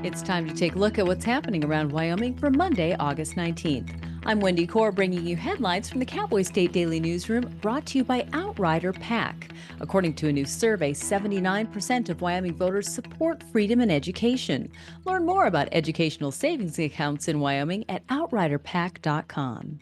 It's time to take a look at what's happening around Wyoming for Monday, August 19th. I'm Wendy Corr, bringing you headlines from the Cowboy State Daily newsroom, brought to you by Outrider PAC. According to a new survey, 79% of Wyoming voters support freedom and education. Learn more about educational savings accounts in Wyoming at outriderpac.com.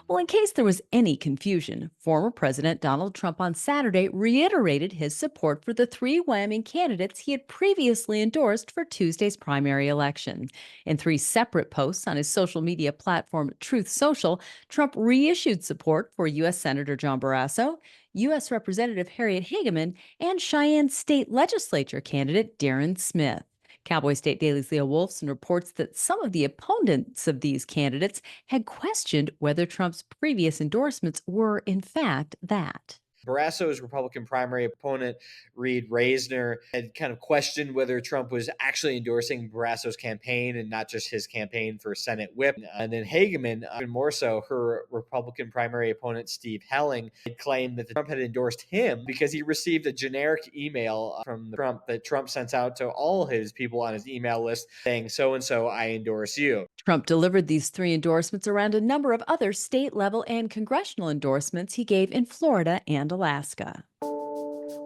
Well, in case there was any confusion, former President Donald Trump on Saturday reiterated his support for the three Wyoming candidates he had previously endorsed for Tuesday's primary election. In three separate posts on his social media platform, Truth Social, Trump reissued support for U.S. Senator John Barrasso, U.S. Representative Harriet Hageman, and Cheyenne State Legislature candidate Darren Smith. Cowboy State Daily's Leah Wolfson reports that some of the opponents of these candidates had questioned whether Trump's previous endorsements were, in fact, that. Barrasso's Republican primary opponent, Reed Reisner, had kind of questioned whether Trump was actually endorsing Barrasso's campaign and not just his campaign for Senate whip. And then Hageman, even more so, her Republican primary opponent, Steve Helling, had claimed that Trump had endorsed him because he received a generic email from Trump that Trump sends out to all his people on his email list saying, "So-and-so, I endorse you." Trump delivered these three endorsements around a number of other state-level and congressional endorsements he gave in Florida and Alaska.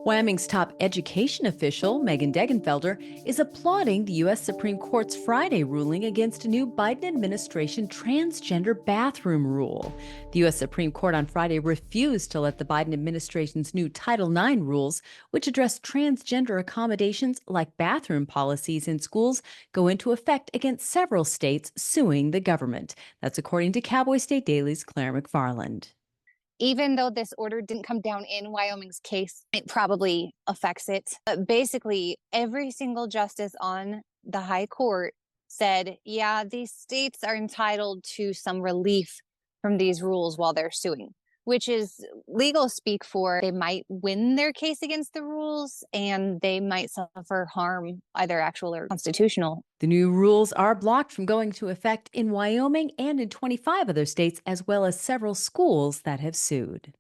Wyoming's top education official, Megan Degenfelder, is applauding the U.S. Supreme Court's Friday ruling against a new Biden administration transgender bathroom rule. The U.S. Supreme Court on Friday refused to let the Biden administration's new Title IX rules, which address transgender accommodations like bathroom policies in schools, go into effect against several states suing the government. That's according to Cowboy State Daily's Claire McFarland. Even though this order didn't come down in Wyoming's case, it probably affects it. But basically, every single justice on the high court said, yeah, these states are entitled to some relief from these rules while they're suing, which is legal speak for they might win their case against the rules and they might suffer harm, either actual or constitutional. The new rules are blocked from going into effect in Wyoming and in 25 other states, as well as several schools that have sued.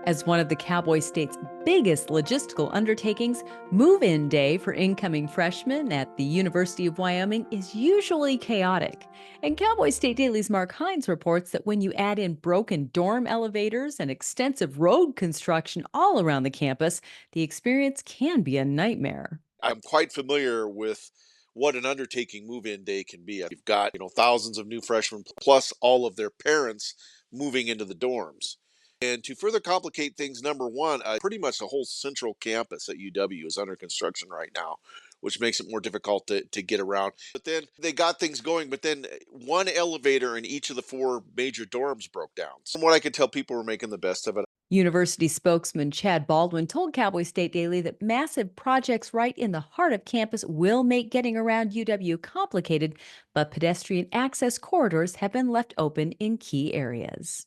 As one of the Cowboy State's biggest logistical undertakings, move-in day for incoming freshmen at the University of Wyoming is usually chaotic. And Cowboy State Daily's Mark Hines reports that when you add in broken dorm elevators and extensive road construction all around the campus, the experience can be a nightmare. I'm quite familiar with what an undertaking move-in day can be. You've got, thousands of new freshmen plus all of their parents moving into the dorms. And to further complicate things, number one, pretty much the whole central campus at UW is under construction right now, which makes it more difficult to get around. But then they got things going, but then one elevator in each of the four major dorms broke down. From what I could tell, people were making the best of it. University spokesman Chad Baldwin told Cowboy State Daily that massive projects right in the heart of campus will make getting around UW complicated, but pedestrian access corridors have been left open in key areas.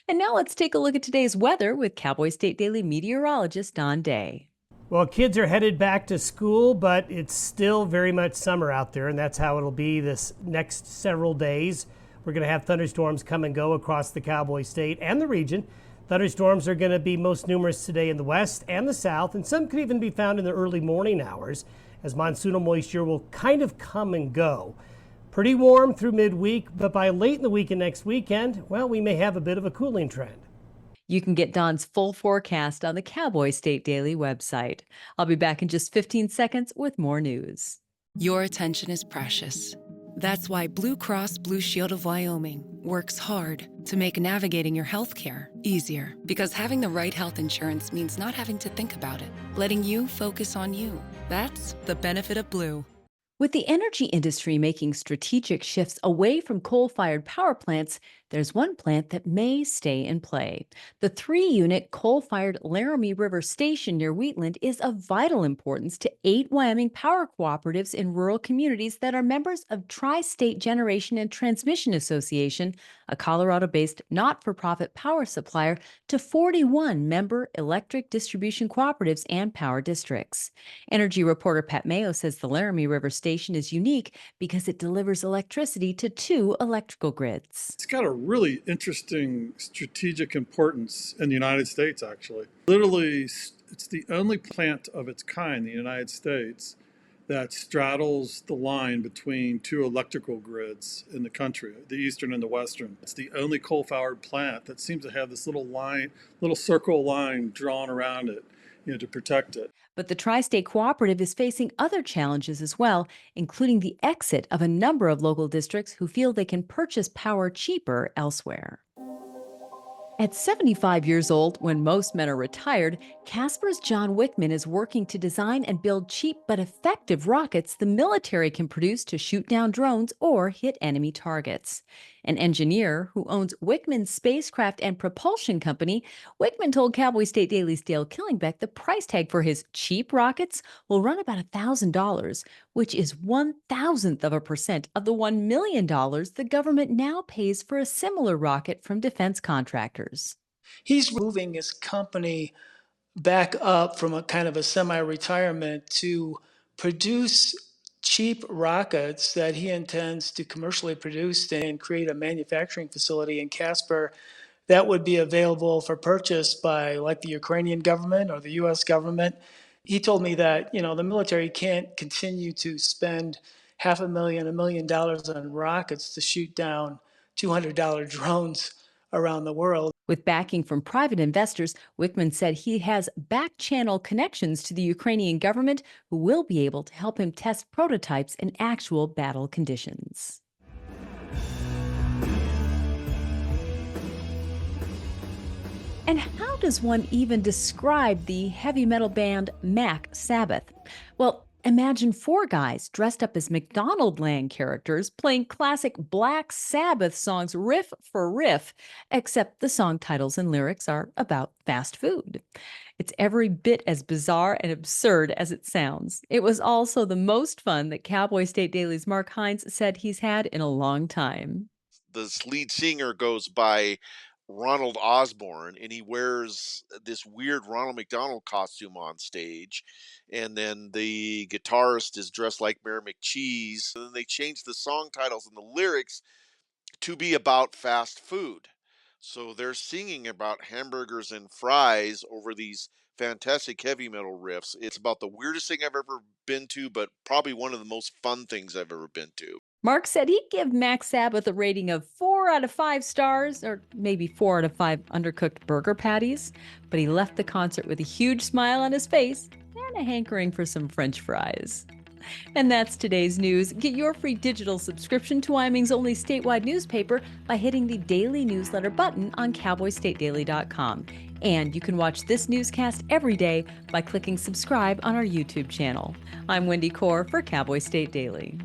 And now let's take a look at today's weather with Cowboy State Daily meteorologist Don Day. Well, kids are headed back to school, but it's still very much summer out there, and that's how it'll be this next several days. We're going to have thunderstorms come and go across the Cowboy State and the region. Thunderstorms are going to be most numerous today in the west and the south, and some could even be found in the early morning hours as monsoonal moisture will kind of come and go. Pretty warm through midweek, but by late in the week and next weekend, well, we may have a bit of a cooling trend. You can get Don's full forecast on the Cowboy State Daily website. I'll be back in just 15 seconds with more news. Your attention is precious. That's why Blue Cross Blue Shield of Wyoming works hard to make navigating your health care easier. Because having the right health insurance means not having to think about it, letting you focus on you. That's the benefit of Blue. With the energy industry making strategic shifts away from coal-fired power plants, there's one plant that may stay in play. The 3-unit coal-fired Laramy River Station near Wheatland is of vital importance to 8 Wyoming power cooperatives in rural communities that are members of Tri-State Generation and Transmission Association, a Colorado-based not-for-profit power supplier to 41 member electric distribution cooperatives and power districts. Energy reporter Pat Mayo says the Laramy River Station is unique because it delivers electricity to 2 electrical grids. It's got a really interesting strategic importance in the United States, actually. Literally, it's the only plant of its kind in the United States that straddles the line between two electrical grids in the country, the eastern and the western. It's the only coal-fired plant that seems to have this little circle line drawn around it, to protect it. But the Tri State Cooperative is facing other challenges as well, including the exit of a number of local districts who feel they can purchase power cheaper elsewhere. At 75 years old, when most men are retired, Casper's John Wickman is working to design and build cheap but effective rockets the military can produce to shoot down drones or hit enemy targets. An engineer who owns Wickman Spacecraft and Propulsion Company, Wickman told Cowboy State Daily's Dale Killingbeck the price tag for his cheap rockets will run about $1,000, which is 1/1000% of the $1 million the government now pays for a similar rocket from defense contractors. He's moving his company back up from a kind of a semi-retirement to produce cheap rockets that he intends to commercially produce and create a manufacturing facility in Casper that would be available for purchase by like the Ukrainian government or the US government. He told me that, the military can't continue to spend $500,000, $1 million on rockets to shoot down $200 drones around the world. With backing from private investors, Wickman said he has back-channel connections to the Ukrainian government who will be able to help him test prototypes in actual battle conditions. And how does one even describe the heavy metal band Sabbath? Well, imagine four guys dressed up as McDonaldland characters playing classic Black Sabbath songs riff for riff, except the song titles and lyrics are about fast food. It's every bit as bizarre and absurd as it sounds. It was also the most fun that Cowboy State Daily's Mark Hines said he's had in a long time. The lead singer goes by Ronald Osborne, and he wears this weird Ronald McDonald costume on stage. And then the guitarist is dressed like Mayor McCheese. And then they change the song titles and the lyrics to be about fast food. So they're singing about hamburgers and fries over these fantastic heavy metal riffs. It's about the weirdest thing I've ever been to, but probably one of the most fun things I've ever been to. Mark said he'd give Sabbath a rating of 4 out of 5 stars, or maybe 4 out of 5 undercooked burger patties, but he left the concert with a huge smile on his face and a hankering for some French fries. And that's today's news. Get your free digital subscription to Wyoming's only statewide newspaper by hitting the daily newsletter button on cowboystatedaily.com. And you can watch this newscast every day by clicking subscribe on our YouTube channel. I'm Wendy Corr for Cowboy State Daily.